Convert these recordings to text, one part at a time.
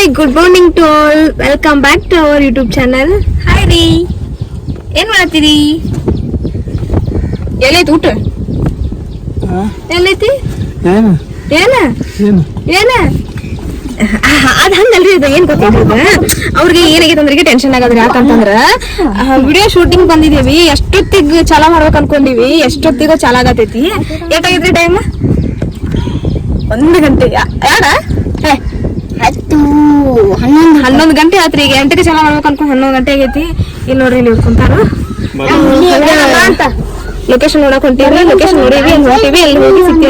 Hi, good morning to all. Welcome back to our YouTube channel. Hi ರೀ, ಏನ್ ಮಾಡತ್ತೀರಿ? ಎಲ್ಲೈತಿ ಊಟ? ಎಲ್ಲೈತಿ? ಏನ ಅದ್ ಹಂಗಲ್ರಿ. ಅದು ಏನ್ ಗೊತ್ತಿಲ್ಲ, ಅವ್ರಿಗೆ ಏನಾಗೈತೆ ಅಂದ್ರೆ ಟೆನ್ಷನ್ ಆಗದ್ರಿ. ಯಾಕಂತಂದ್ರ ವಿಡಿಯೋ ಶೂಟಿಂಗ್ ಬಂದಿದೀವಿ, ಎಷ್ಟೊತ್ತಿಗೆ ಚಾಲ ಮಾಡ್ಬೇಕ್ ಅನ್ಕೊಂಡಿವಿ, ಎಷ್ಟೊತ್ತಿಗೋ ಚಾಲ ಆಗತೈತಿ. ಏಟಾಗೈತ್ರಿ ಟೈಮ್? 1 ಗಂಟೆ. ಯಾರ 11 ಗಂಟೆ ಆತ್ರಿ. ಈಗ 8ಕ್ಕೆ ಚಾಲ ಮಾಡ್ಬೇಕು ಅನ್ಕೊಂಡ್ 11 ಗಂಟೆ ಆಗೈತಿ. ಇಲ್ಲಿ ನೋಡ್ರಿ, ಇಲ್ಲಿ ಕುಂತಾರ. ಲೊಕೇಶನ್ ನೋಡಕ್ ಹೊಂಟೀವಿ. ಲೊಕೇಶನ್ ನೋಡೀವಿ, ಅಲ್ಲಿ ಹೊಂಟೀವಿ, ಅಲ್ಲಿ ಹೋಗಿ ಸಿಗ್ತೀವಿ.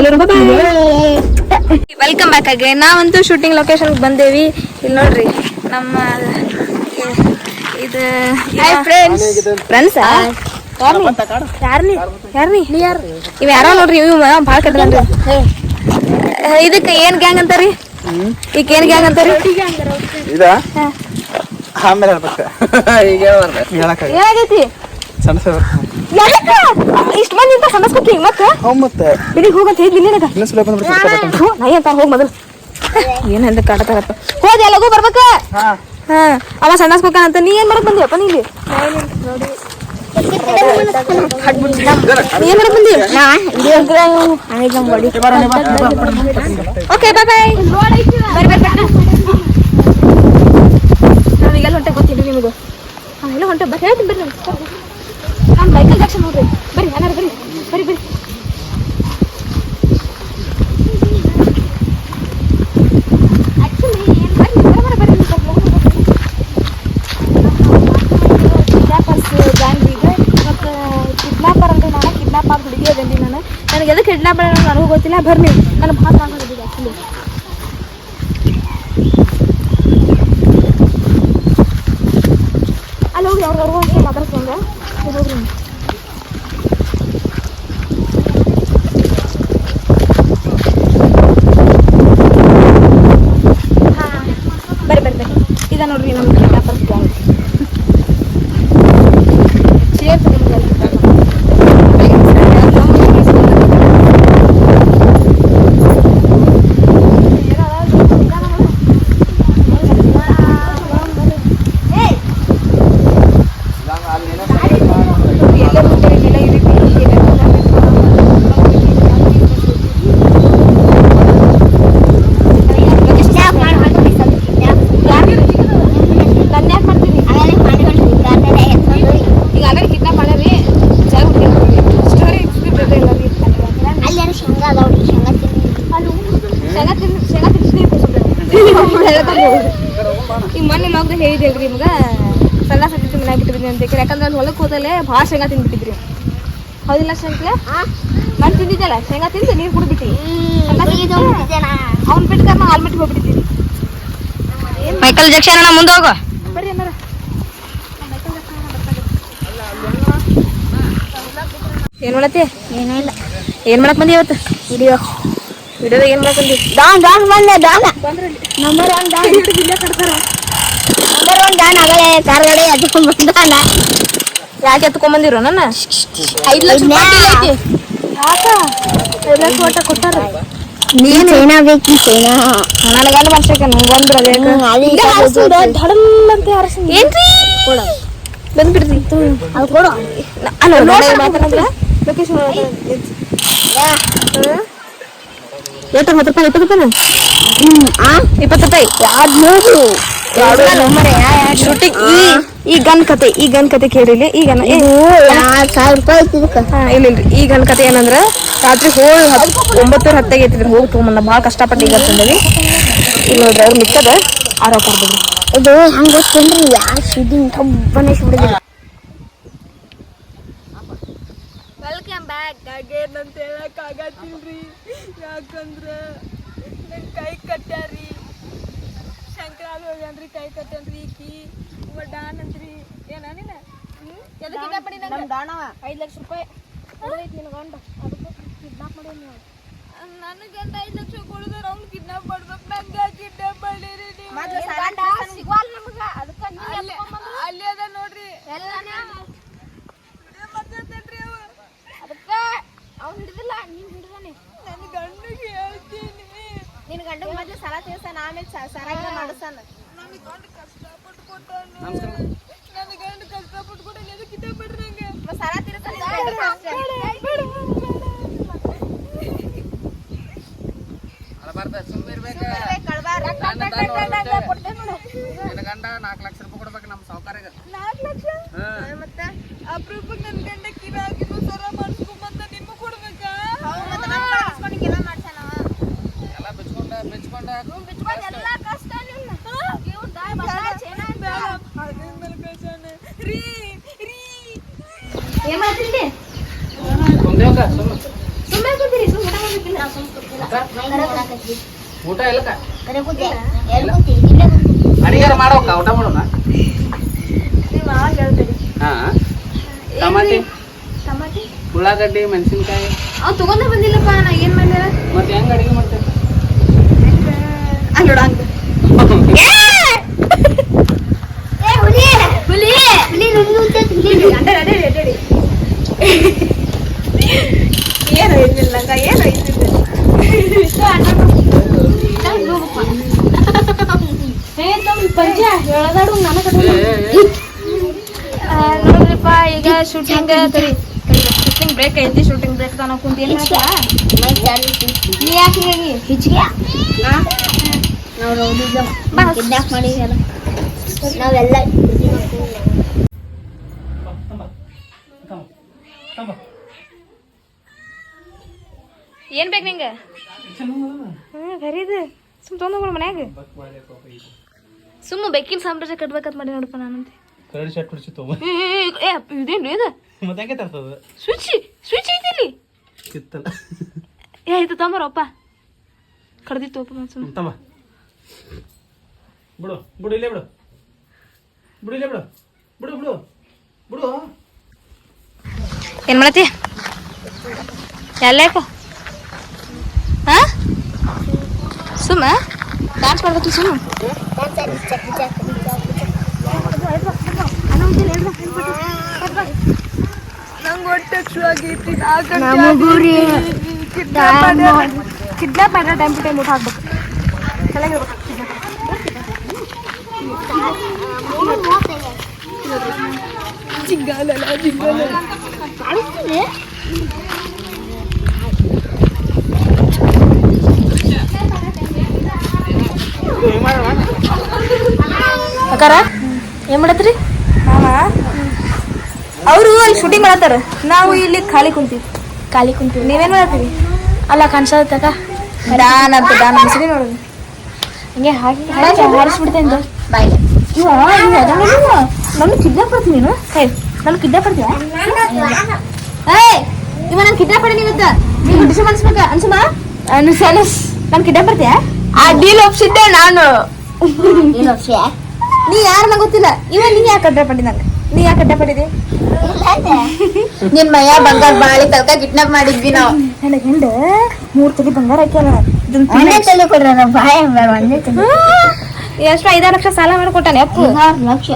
ವೆಲ್ಕಮ್ ಬ್ಯಾಕ್ ಆಗಿ. ನಾವಂತೂ ಶೂಟಿಂಗ್ ಲೊಕೇಶನ್ ಬಂದೇವಿ. ಇಲ್ಲಿ ನೋಡ್ರಿ, ನಮ್ಮ ಇದು ಫ್ರೆಂಡ್ಸ್. ಇವ್ ಯಾರೋ ನೋಡ್ರಿ, ಇವ್ ಭಾಳ ಕೆಟ್ಟದನ್ರಿ. ಇದಕ್ಕೆ ಏನ್ ಗ್ಯಾಂಗ್ ಅಂತಾರಿ? ಈಗ ಏನ್ ಗ್ಯಾಂಗ್ ಅಂತಾರಿ? ಏನಾಗೈತಿ? ಇಷ್ಟ ಮಂದಿ ಅಂತ ಸಣ್ಣಸ್ಕೊತಿ ಮತ್ತೆ ಬಿಡಿಗೆ ಹೋಗಂತ ಹೇಳಿದ್ವಿ ನಿನಗ. ನೈ ಅಂತ ಹೋಗ್ ಮೊದಲು. ಏನಂದ ಕಾಡತಾರಪ್ಪ. ಹೋದೆ ಲಗು ಬರ್ಬೇಕ. ಅವ ಸಣ್ಣಸ್ಕೊಕಾನಂತ. ನೀ ಏನ್ ಮಾಡಕ್ ಬಂದಿಯಪ್ಪ? ನೀ ಇಲ್ಲಿ ಏನ್ ಮಾಡಕ್ ಬಂದಿ? ಓಕೆ, ಬಾಯ್ ಬಾಯ್. ನಾವೀಗೆಲ್ಲ ಹೊಂಟೆ ಗೊತ್ತಿಲ್ಲ ನಿಮಗೂ. ಎಲ್ಲ ಹೊಂಟೆ ಬರ್ರಿ, ಹೇಳ್ತೀನಿ ಬರ್ರಿ. ನಾನು ಮೈಕಲ್ ಜಾಕ್ಸನ್ ನೋಡ್ರಿ. ಬರ್ರಿ, ಏನಾರು ಬರ್ರಿ ಬರ್ರಿ ಬರ್ರಿ. ನನಗೆ ಎದಕ್ಕೆ ಕಿಡ್ನಾಪ್ ನನಗೂ ಗೊತ್ತಿಲ್ಲ. ಬರ್ರಿ, ನನಗೆ ಭಾಳ ಆಗೋದಿದೆ ಆ್ಯಕ್ಚುಲಿ. ಅಲ್ಲಿ ಹೋಗಿ ಅವ್ರಿಗೂ ಅಂತ ಮಾತಾಡ್ಕೊಂಡ ಹೋಗ್ರಿ. ಬರ್ರಿ ಬರ್ರಿ ಬರ್ರಿ. ಇದ ನೋಡ್ರಿ ನಮ್ಮ ಕಿಡ್ನಾಪರ್ಸ್ ಗ್ಯಾಂಗ್. ಈಗ ಮೊನ್ನೆ ಲಾಕ್ದಾಗ ಹೇಳಿದೇಳ್ರಿ ನಿಮ್ಗೆ, ಸಣ್ಣ ಸತಿ ಮನೆ ಬಿಟ್ಟಿದ್ರಿ ಅಂತ. ಯಾಕಂದ್ರೆ ಅಲ್ಲಿ ಹೊಲಕ್ಕೆ ಹೋದಲ್ಲೇ ಭಾಳ ಶೇಂಗಾ ತಿಂದ್ಬಿಟ್ಟಿದ್ರಿ. ಹೌದಿಲ್ಲ ಶಂಕ್ಲ? ಮಣ್ಣು ತಿಂದಿದ್ದಲ್ಲ, ಶೇಂಗಾ ತಿಂದು ನೀರು ಕುಡ್ಬಿಟ್ಟಿ. ಅವ್ನ ಬಿಟ್ಟಾರ ನಾವು ಆಲ್ಮಟ್ಟಿಗೆ ಹೋಗ್ಬಿಟ್ಟಿದ್ದೀವಿ. ಮೈಕಲ್ ಜಾಕ್ಸನ್ ಅಣ್ಣ ಮುಂದೆ ಹೋಗೋ. ಬರ್ರಿ ಅನ್ನಾರ. ಏನ್ ಮಾಡತ್ತಿ? ಏನೂ ಇಲ್ಲ. ಏನ್ ಮಾಡಕ್ ಬಂದಿ ಇವತ್ತು? ವಿಡಿಯೋದಾಗ ಏನ್ ಮಾಡಕ್ ಬಂದಿ? ನಂಬರ್ 1 ಡಾನ್ ಆಗಲೇ ಕಾರ್ ಗಾಡಿ ಎತ್ಕೊಂಡ್ ಬಂದಾನ. ಯಾಕೆ ಎತ್ಕೊಂಡ್ ಬಂದಿರೋ? ನನ್ನ 5 ಲಕ್ಷ ರೂಪಾಯಿ ಯಾಕ 5 ಲಕ್ಷ ಒಟ್ಟ ಕೊಟ್ಟಾರ. ನೀನ್ ಚೈನಾ ಬೇಕು? ಚೈನಾ ನನಗಂಡ ಮನ್ಸಕ್ಕೆ ಬಂದ್ರ ಧಡಮ್ ಅಂತ ಏನ್ರಿ ಬಂದ್ಬಿಡ್ರಿ. ಅದು ಕೊಡು. ಮಾತಾಡ ಲೊಕೇಶನ್ ಎಷ್ಟು? 10 ರೂಪಾಯಿ? 20 ರೂಪಾಯಿ? 20 ರೂಪಾಯಿ. ಶೂಟಿಂಗ್ ಈ ಗನ್ ಕತೆ ಕೇಳಿಲ್ಲ. ಈಗ 1000 ರೂಪಾಯಿ. ಇಲ್ಲಿಲ್ರಿ. ಈ ಗನ್ ಕತೆ ಏನಂದ್ರ ರಾತ್ರಿ ಹೋಗಿ 9:10 ಐತಿದ್ರಿ. ಹೋಗಿ ತಗೊಂಬಂದ. ಭಾಳ ಕಷ್ಟಪಟ್ಟು ಈಗ ತಂದವಿ. ಈಗ ನೋಡ್ರಿ ಅವ್ರು ಮಿಕ್ಕದ ಆರೋಪ ಬಿಡ್ರಿ. ಇದು ಹಂಗ ಗೊತ್ತೇನ್ರಿ? ಯಾರು ಶೂಟಿಂಗ್ ಒಬ್ಬನೇ ಶೂಟಿಂಗ್. ವೆಲ್ಕಮ್ ಬ್ಯಾಕ್ ಅಗೇನ್ ಅಂತ ಹೇಳಕ್ ಆಗತ್ತಿಲ್ರಿ. ಯಾಕಂದ್ರ ನನ್ ಕೈ ಕಟ್ಟ್ಯಾರಿ. ಶಂಕರಾಲ್ ಹೋಗ್ಯಾನ್ರಿ, ಕೈ ಕಟ್ಟನ್ರಿ. ಈಕಿ ಡಾನ್ ಅಂತ್ರಿ. ಏನ ನೀನ ಎದಕ್ಕೆ ಕಿಡ್ನಾಪ್ ಮಾಡಿ? ನಮ್ಮ ಡಾನವ 5 ಲಕ್ಷ ರೂಪಾಯಿ ಕೊಡೈತಿ ನಿನ್ನ ಗಂಡ. ಅದಕ್ಕೆ ಕಿಡ್ನಾಪ್ ಮಾಡಿ ನೀವು. ನನ್ನ ಗಂಡ 5 ಲಕ್ಷ ಕೊಡಿದ್ರೆ ಅವ್ನು ಕಿಡ್ನಾಪ್ ಮಾಡ್ಬೇಕು. ನಂಗೆ ಕಿಡ್ನಾಪ್ ಮಾಡಿರಿ ನೀವು. ಸಿಗ್ವಾಲ್ ನಮಗ. ಅದಕ್ಕೆ ಅಲ್ಲಿ ಅದ ನೋಡ್ರಿ. ಎಲ್ಲಾನೇ ಮಾತಾಡ್ತೇನ್ರಿ ಅವ. ಅದಕ್ಕೆ ಅವ್ನು ಹಿಡಿದಿಲ್ಲ, ನೀನು ಹಿಡಿದಾನೆ. ನನ್ನ ಗಂಡಿಗೆ ಹೇಳ್ತೀನಿ. ನಿನ್ನ ಗಂಡಗೆ ಮೊದಲು ಸಾಲ ತೀರ್ಸಾನ ಆಮೇಲೆ ಸರಾಗಿ ಮಾಡಿಸಾನ. ನನಗೆ ಗಂಡ ಕಷ್ಟಪಟ್ಟು ಕೊಟ್ಟಾನ. ನಮಸ್ಕಾರ. ನನಗೆ ಗಂಡ ಕಷ್ಟಪಟ್ಟು ಕೊಟ್ಟಾನ. ಎದಕ್ಕೆ ಇದೇ ಬಿಡ್ರಿ ನಂಗೆ? ಸರ ತೀರ್ಸಾನ ಅಳಬಾರ್ದ ಸುಮ್ಮಿರ್ಬೇಕ. ಕಳ್ಬಾರ ನನ್ನ ಗಂಡ 4 ಲಕ್ಷ ರೂಪಾಯಿ ಕೊಡ್ಬೇಕು ನಮ್ಮ ಸಾವುಕಾರಿಗೆ. 4 ಲಕ್ಷ? ಮತ್ತೆ ಅಪ್ರೂಪಕ್ಕೆ ನನ್ನ ಗಂಡ ಕಿವಿ ಹಾಕಿದ್ರು ಸರ ಮಾಡಿಸ್ಕೊಂಬಂತ ನಿಮ್ಗೆ ಕೊಡ್ಬೇಕಾ? ಮತ್ತೆ ನಮ್ಮ ಮಾಡಿಸ್ಕೊಂಡಿಗೆಲ್ಲ ಮಾಡ್ಸಾನವ. ಎಲ್ಲ ಬಿಚ್ಕೊಂಡ ಬಿಚ್ಕೊಂಡು ಎಲ್ಲ ಕಷ್ಟ ನಿನ್ನ ಇವ್ರು ದಾಯ್ ಬಂದ ಚೇನ ಅದ್ರ ಮೇಲೆ ಕಳ್ಸಾನೆ. ರೀ ರೀ ಏನ್ ಮಾಡ್ತಿದ್ದೆ? ಕುಂದೇವಕ್ಕ ಸುಮ್ಮ ಸುಮ್ಮನೆ ಕೂತಿರಿ. ಸುಮ್ಮನೆ ಮಾಡ್ಬೇಕಿಲ್ಲ. ಊಟ ಇಲ್ಲಕ್ಕ ಕರೆ ಕೂತಿ ಎಲ್ಲಿ ಕೂತಿ? ಇಲ್ಲೇ ಕೂತಿ. ಅಡಿಗಾರ ಮಾಡೋಕ ಊಟ ಮಾಡೋಣ. ನೀವು ಅವಾಗ ಹೇಳ್ತೀರಿ. ಹಾ ಟಮಾಟಿ ಟಮಾಟಿ ಉಳ್ಳಾಗಡ್ಡಿ ಮೆಣಸಿನ್ಕಾಯಿ ಅವ್ ತಗೊಂಡ ಬಂದಿಲ್ಲಪ್ಪ. ನಾ ಏನ್ ಮಾಡ್ಯಾರ ಮತ್ತೆ ಹೆಂಗ್ ಅಡಿಗೆ ಮಾಡ್ತೇವೆ? ಅಲ್ಲಿ ನೋಡ ಹಂಗ ಹುಲಿ ಹುಲಿ ಹುಲಿ ಹುಲಿ ಅಡ್ಡಾಡಿ ಏನು ಇದ್ದಿಲ್ಲ ನಂಗ ಏನು ಇದ್ದಿಲ್ಲ. ನೋಡ್ರಿಪ್ಪ ಈಗ ಶೂಟಿಂಗ್ ಬ್ರೇಕ್ ಐತಿ. ಶೂಟಿಂಗ್ ಬ್ರೇಕ್ ತಾನ ಕುಂತ ಏನ್ ನೀ ಯಾಕೆ ಹಿಚ್ಗೆ ನಾವೆಲ್ಲ ಏನ್ ಬೇಕು ನಿಂಗೆ? ಬರೀದು ಸುಮ್ ತೊಗೊಂಡು ಮನ್ಯಾಗ ಸುಮ್ಮ ಬೆಕ್ಕಿನ ಸಾಮ್ರಾಜ್ಯ ಕಟ್ಬೇಕಂತ ಮಾಡಿ ನೋಡಪ್ಪ ನಾನಂತೆ. ಇದೇನು ಇದು ಸ್ವಿಚ್ ಸ್ವಿಚ್ ಐತಿ ಏ ಆಯ್ತು ತೊಂಬರಪ್ಪ. ಕಡ್ದಿತ್ತಪ್ಪ ಸುಮ್ಮ ಬಿಡು ಬಿಡು ಇಲ್ಲೇ ಬಿಡು ಬಿಡು ಇಲ್ಲೇ ಬಿಡು ಬಿಡು ಬಿಡು ಬಿಡು. ಏನ್ ಮಾಡತ್ತಿ? ಎಲ್ಲೇಪ ಹಾ ಸುಮ್ಮ ಡಾನ್ಸ್ ಮಾಡ್ಬೇಕು ಸುಮ್ಮ. ನಂಗೆ ಹೊಟ್ಟೆ ಆಗೈತಿ. ಕಿಡ್ನಾಪ್ ಮಾಡೋ ಟೈಮ್ ಟು ಟೈಮ್ ಊಟ ಹಾಕ್ಬೇಕು. ಜಿಂಗಾಲಲ್ಲ ಜಿಂಗಾಲಲ್ಲ ಅಕ್ಕಾರ ಏನ್ ಮಾಡತ್ರಿ? ಅವರು ಅಲ್ಲಿ ಶೂಟಿಂಗ್ ಮಾಡತ್ತಾರ, ನಾವು ಇಲ್ಲಿ ಖಾಲಿ ಕುಂತೀವಿ. ನೀವೇನ್ ಮಾಡತ್ತೀವಿ? ಅಲ್ಲ ಕಾಣಿಸತ್ತಕ್ಕ ಡಾನ್ ಅಂತ ಡಾನ್ ಹೆಸರಿ ನೋಡುದು ಹಿಂಗೆ ಹಾಕಿ ಹಾರಿಸ್ಬಿಡ್ತೇನೆ ಬಾಯಿಲೆ. ನನ್ನ ಕಿಡ್ನಾಪ್ ಮಾಡ್ತೀನಿ ನೀನು. ನನ್ನ ಕಿಡ್ನಾಪ್ ಮಾಡ್ತೀಯ? ಏಯ್ ಇವ ನಾನು ಕಿಡ್ನಾಪ್ ಮಾಡಿ ನೀವತ್ತ ನೀವು ಡಿಸಿ ಅನ್ಸ್ಬೇಕ ಅನ್ಸಮ್ಮ ಅನ್ಸನಸ್ ನಾನು ಕಿಡ್ನಾಪ್ ಮಾಡ್ತೀಯ? ಆ ಡೀಲ್ ಒಪ್ಸಿದ್ದೆ ನಾನು. ನೀ ಯಾರು ನಂಗೆ ಗೊತ್ತಿಲ್ಲ. ಇವ ನೀ ಯಾಕೆ ಕಡ್ಡ ಪಡಿ ನಂಗೆ? ನೀ ಯಾಕೆ ಕಡ್ಡ ಪಡಿದಿ? ನಿನ್ ಮಯ್ಯ ಬಂಗಾರ ಬಾಳಿ ತಲ್ಕ ಕಿಡ್ನಾಪ್ ಮಾಡಿದ್ವಿ ನಾವು. ನನ್ನ ಗಂಡ 3 ತೊಲಿ ಬಂಗಾರ ಹಾಕ್ಯಾರ. ಎಷ್ಟು 5 ಲಕ್ಷ ಸಾಲ ಮಾಡಿಕೊಟ್ಟಾನೆ ಅಪ್ಪು. 6 ಲಕ್ಷ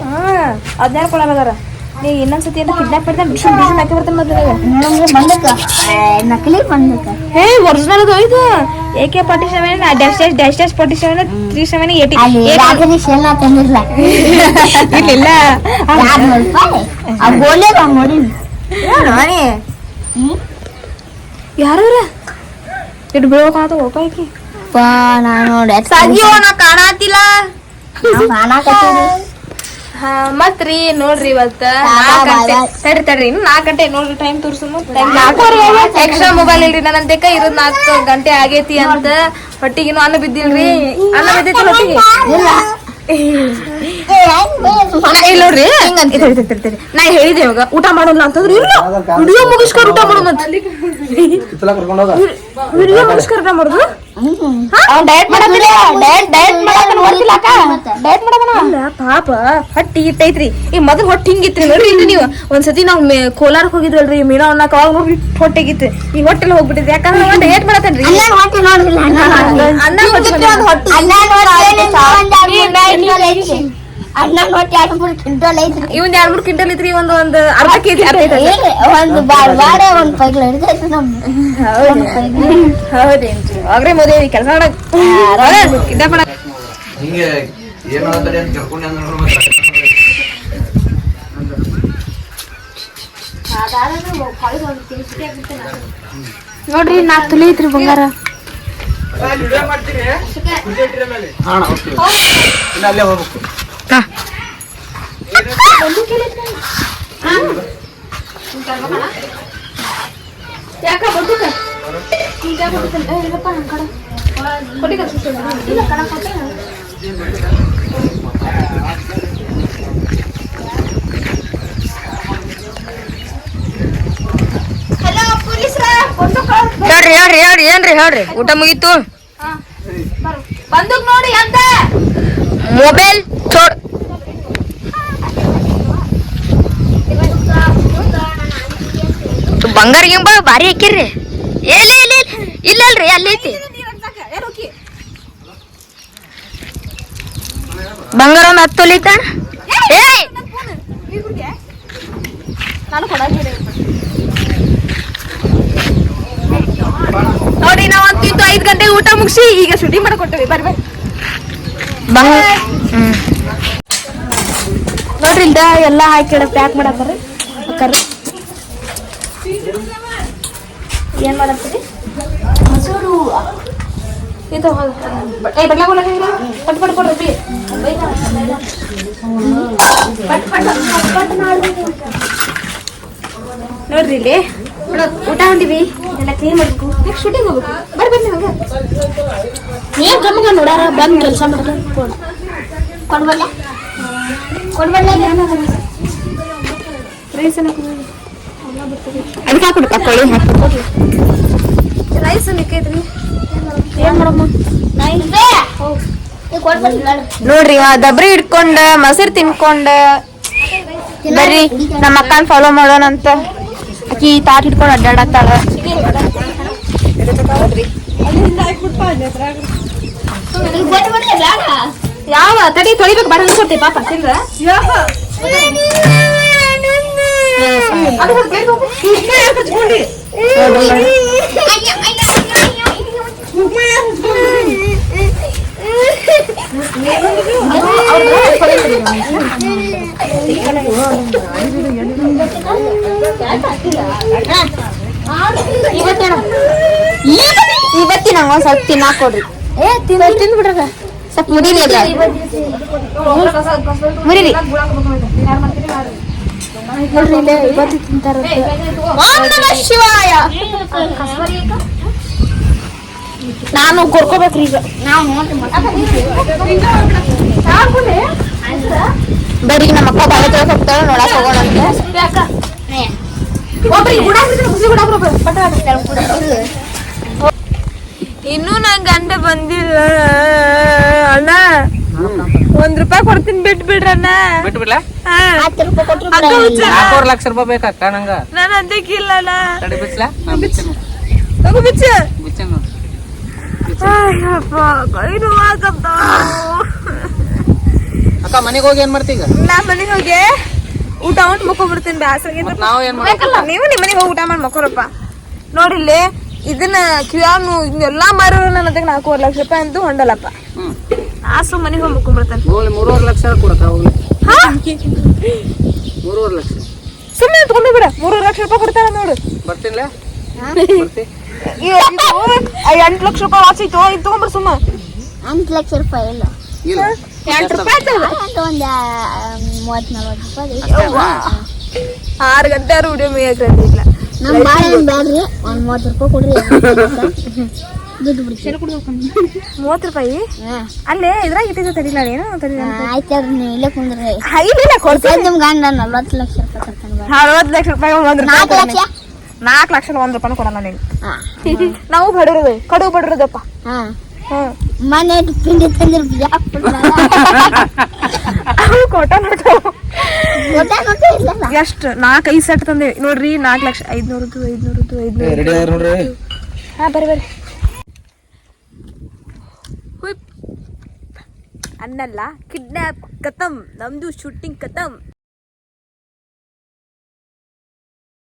ಅದ್ಯಾರು ಕೊಡೋದಾರ. ನೀ ಇನ್ನೊಂದ್ಸತಿ ಎಲ್ಲ ಕಿಡ್ನಾಪ್ ಮಾಡಿದ ಡಿಶನ್ ಹಾಕಿ ಬರ್ತಾನೆ ಮೊದಲಿಗೆ ನಕಲಿ ಬಂದಕ್ಕ. ಹೇ ಒರಿಜಿನಲ್ ಅದು ಇದು AK-47 -47 3780 ಇಲ್ಲ ಯಾರ ಇಟ್ಟು ಬೀಳೋ ಕಾಣತ ಹೋಗಿ ಕಾಣತಿಲ್ಲ. ಮತ್ರಿ ನೋಡ್ರಿ ಇವತ್ತ ತಡ್ರಿ ಇನ್ನು 4 ಗಂಟೆ ನೋಡ್ರಿ ಟೈಮ್ ತೋರ್ಸು. ಎಕ್ಸ್ಟ್ರಾ ಮೊಬೈಲ್ ಇಲ್ರಿ ನನ್ನಂತೇಕ ಇರೋದ್ 4 ಗಂಟೆ ಆಗೇತಿ ಅಂತ. ಹೊಟ್ಟಿಗಿನ್ನು ಅನ್ನ ಬಿದ್ದಿಲ್ರಿ. ಅನ್ನ ಬಿದ್ದೈತಿ ಹೊಟ್ಟಿಗೆ ನೋಡ್ರಿ. ನಾ ಹೇಳಿದೆ ಇವಾಗ ಊಟ ಮಾಡೋಲ್ಲ ಅಂತಂದ್ರೆ ಇಲ್ಲ ವಿಡಿಯೋ ಮುಗಿಸ್ಕೊಂಡು ಊಟ ಮಾಡೋದು ಅಂತ. ವಿಡಿಯೋ ಮುಗಿಸ್ಕೊಂಡು ಊಟ ಮಾಡುದು. ಡಯಟ್ ಮಾಡಲ್ಲ ಪಾಪ ಹೊಟ್ಟಿ ಇಟ್ಟೈತ್ರಿ. ಈ ಮೊದಲು ಹೊಟ್ಟಿ ಹಿಂಗಿತ್ರಿ ನೋಡ್ರಿ. ಇಲ್ರಿ ನೀವು ಒಂದ್ಸತಿ ನಾವ್ ಕೋಲಾರಕ್ ಹೋಗಿದ್ವಲ್ರಿ ಮೀನಾ ಅನ್ನಕ್ ಅವಾಗ ನೋಡ್ರಿ ಹೊಟ್ಟೆಗಿತ್ತು. ಈ ಹೊಟ್ಟೆಲ್ಲ ಹೋಗ್ಬಿಟ್ಟಿದ್ರಿ ಯಾಕಂದ್ರೆ ಡಯಟ್ ಮಾಡತ್ತೇನ್ರಿ. ಅಣ್ಣ ನೋಡಿ 2-3 ಕ್ವಿಂಟಲ್ ಐತ್ರಿ. ಇವಂದ್ 2-3 ಕ್ವಿಂಟಲ್ ಐತ್ರಿ. ಒಂದು ಅರ್ಧ ಕೆಜಿ ಇಲ್ರಿ, ಒಂದು ಬಾಡ ಒಂದ್ ಪೈಗ್ಲ ಹಿಡಿದೈತಿ ನಮ್ದು. ಹೌದೇನ್ರಿ? ಆಗ್ರೆ ಮದುವೆ ಕೆಲಸ ಮಾಡಕ್ ಇದ್ದ ಮಾಡಕ್ ಹಿಂಗೆ ಏನಾದ್ರೆ ಅಂತ ಕರ್ಕೊಂಡು ನೋಡ್ರಿ 4 ತುಲಿ ಐತ್ರಿ ಬಂಗಾರ. ಮಾಡ್ತೀರಿ ಅಲ್ಲೇ ಹೋಗ್ಬೇಕು. ಯಾಕ ಬಡ್ಡುಕ ಹೇಳ್ರಿ ಏನ್ರಿ ಹೇಳ್ರಿ? ಊಟ ಮುಗೀತು. ಬಂದೂಕ್ ನೋಡಿ ಅಂತ ಮೊಬೈಲ್ ಚೋಡ್ ಬಂಗಾರ ಗಿಂಬ ಭಾರಿ ಹಾಕಿರ್ರಿ. ಇಲ್ಲಲ್ರಿ ಅಲ್ಲಿ ಐತಿ ಬಂಗಾರ ಒಂದು 10 ತೊಲಿ ಐತ. ನೋಡಿ ನಾವ್ ಅಂತಿದ್ದು 5 ಗಂಟೆಗೆ ಊಟ ಮುಗಿಸಿ ಈಗ ಶೂಟಿಂಗ್ ಮಾಡಕ್ ಕೊಟ್ಟವಿ. ಬರ್ರಿ ನೋಡ್ರಿ ಇಲ್ದ ಎಲ್ಲಾ ಹಾಕಿ ಪ್ಯಾಕ್ ಮಾಡಾಕರಿ. ಏನ್ ಮಾಡತ್ತೀರಿ? ಮೊಸರು ಇದು ಬಟ್ಲ ಪಟ್ ಪಟ್ ಕೊಡ್ರಿ. ನೋಡ್ರಿ ಇಲ್ಲಿ ಊಟ ಹೊಂದಿವಿ, ಎಲ್ಲ ಕ್ಲೀನ್ ಮಾಡ್ಬೇಕು. ನೆಕ್ಸ್ಟ್ ಶೂಟಿಂಗ್ ಹೋಗ್ಬೇಕು. ಬರ್ರಿ ಹಂಗ ಏನ್ ಕಮ್ಮಗ ನೋಡಾರ ಬಂದ್ ಕೆಲಸ ಮಾಡ್ಬೇಕು. ಕೊಡ್ಬಲ್ಲ ರೈಸ್ ಅದಕ್ಕೆ ಹಾಕೊಡು ತಕೊಳ್ಳಿ. ರೈಸ್ ನಿಕ್ಕೈತ್ರಿ. ಏನ್ ಮಾಡಮ್ಮ ನೋಡ್ರಿ ದಬ್ರಿ ಹಿಡ್ಕೊಂಡ ಮೊಸರು ತಿನ್ಕೊಂಡ ಬರ್ರಿ ನಮ್ಮ ಅಕ್ಕನ ಫಾಲೋ ಮಾಡೋಣ ಅಂತ. ಆಕಿ ತಾಟ್ ಹಿಡ್ಕೊಂಡು ಅಡ್ಡಾಡತ್ತಾಳ. ಯಾವ ತಡಿ ತೊಳಿಬೇಕು ಬಾಡ ಅನ್ಕೊಡ್ತೀವಿ ಪಾಪ ತಿಂದ್ರ ಇವತ್ತಿನ ಒಂದ್ ಸ್ವಲ್ಪ ತಿನ್ನಾಕ್ ಕೊಡ್ರಿ. ತಿಂದ್ ಬಿಡ್ರ ಸ್ವಲ್ಪ ಮುರಿಲಿ ಮುರಿಲಿ ಇವತ್ತು ತಿಂತಾರ. ಶಿವಾಯ ನಾನು ಕೊರ್ಕೋಬೇಕ್ರಿ ಈಗ. ಬರ್ರಿ ನಮ್ಮ ಅಕ್ಕ ಬಾಳ ಜೋಸ್ ಹೋಗ್ತಾಳ ನೋಡಕ್ ಹೋಗೋಣ ಅಂತ. ಇನ್ನು ನನ್ ಗಂಡ ಬಂದಿಲ್ಲ ಅಣ್ಣ. 1 ರೂಪಾಯಿ ಕೊಡ್ತೀನಿ ಬಿಟ್ಬಿಡ್ರಣ್ಣ. ಬಿಟ್ಬಿಡ್ಲಾ? 4 ಲಕ್ಷ ರೂಪಾಯಿ ಬೇಕಕ್ಕ ನಂಗ. ನಾನು ಅದಕ್ಕಿಲ್ಲ ತಡಿ ಬಿಚ್ಲಾ? ತಗೋ ಬಿಚ್ಚ. ಬಿಚ್ಚನು ಕೈ ನೋವಾಗತ್ತ. ಅಕ್ಕ ಮನೆಗೆ ಹೋಗಿ ಏನ್ ಮಾಡ್ತೀಗ? ನಾ ಮನೆಗೆ ಹೋಗಿ ಊಟ ಉಂಟು ಮಕ್ಕೊಂಡ್ಬಿಡ್ತೀನಿ. ಬ್ಯಾಸರ ನಾವು ಏನ್ ಮಾಡ್ಬೇಕಲ್ಲ? ನೀವು ನಿಮ್ಮ ಮನೆಗೆ ಹೋಗಿ ಊಟ ಮಾಡಿ ಮಕ್ಕೋರಪ್ಪ. ನೋಡಿಲ್ಲಿ ಇದನ್ನ ಕಿವ್ಯಾನು ಇದನ್ನೆಲ್ಲಾ ಮಾರೋರು ನನ್ನ 4 ಲಕ್ಷ ರೂಪಾಯಿ ಅಂತೂ ಹೊಂಡಲ್ಲಪ್ಪ. ಆಸು ಮನೆಗೆ ಹೋಗಿ ಮಕ್ಕೊಂಡ್ಬಿಡ್ತಾನೆ. 3.5 ಲಕ್ಷ ಕೊಡಕ್ಕ ಹೋಗ್ಲಿ. 3.5 ಲಕ್ಷ ಸುಮ್ಮನೆ ತಗೊಂಡು ಬಿಡ. 3 ಲಕ್ಷ ರೂಪಾಯಿ ಕೊಡ್ತಾರ ನೋಡು. ಬರ್ತೀನಿಲ್ಲ? 8 ಲಕ್ಷ ರೂಪಾಯಿ ವಾಸಿತ್ತು. ಇದು ತಗೊಂಡ್ಬಿಡ ಸುಮ್ಮ. 8 ಲಕ್ಷ ರೂಪಾಯಿ ಇಲ್ಲ, ಇಲ್ಲ 8 ರೂಪಾಯಿ ಒಂದ್ 30-40 ರೂಪಾಯಿ. 6 ಗಂಟೆ ವಿಡಿಯೋ ಮೇಯಕ್ಕಿಲ್ಲ. ನಮ್ ಬಾಳ ಬ್ಯಾಡ್ರಿ, ಒಂದ್ 30 ರೂಪಾಯಿ ಕೊಡ್ರಿ. ದುಡ್ಡು ಬಿಡ್ತೀನಿ. 30 ರೂಪಾಯಿ ಅಲ್ಲೇ ಇದ್ರಾಗ ಇಟ್ಟಿದ್ದ ತಡಿಲ್ಲ ಏನು ತಡಿಲ್ಲ. ಆಯ್ತಾರ್ರಿ ನೀವು ಇಲ್ಲೇ ಕುಂದ್ರಿ. ಇಲ್ಲ ಕೊಡ್ತೀನಿ. ನಿಮ್ ಗಂಡ 40 ಲಕ್ಷ ರೂಪಾಯಿ ಕೊಡ್ತಾನೆ. 40 ಲಕ್ಷ ರೂಪಾಯಿ 1 ರೂಪಾಯಿ. 4 ಲಕ್ಷ 4 ಲಕ್ಷ 1 ರೂಪಾಯಿ ಕೊಡಲ್ಲ ನೀನು. ನಾವು ಬಡವ್ರದು ಕಡು ಬಡವ್ರದಪ್ಪ. ಮನೆ ಪಿಂಡಿ ತಂದಿರ್ ಕೊಟ್ಟ ಎಷ್ಟು 4-5 ಸೆಟ್ ತಂದೇವಿ ನೋಡ್ರಿ. 4 ಲಕ್ಷ 500 ಹಾ ಬರ್ರಿ ಅನ್ನಲ್ಲ ಕಿಡ್ನಾಪ್ ಖತಮ್ ನಮ್ದು ಶೂಟಿಂಗ್ ಖತಮ್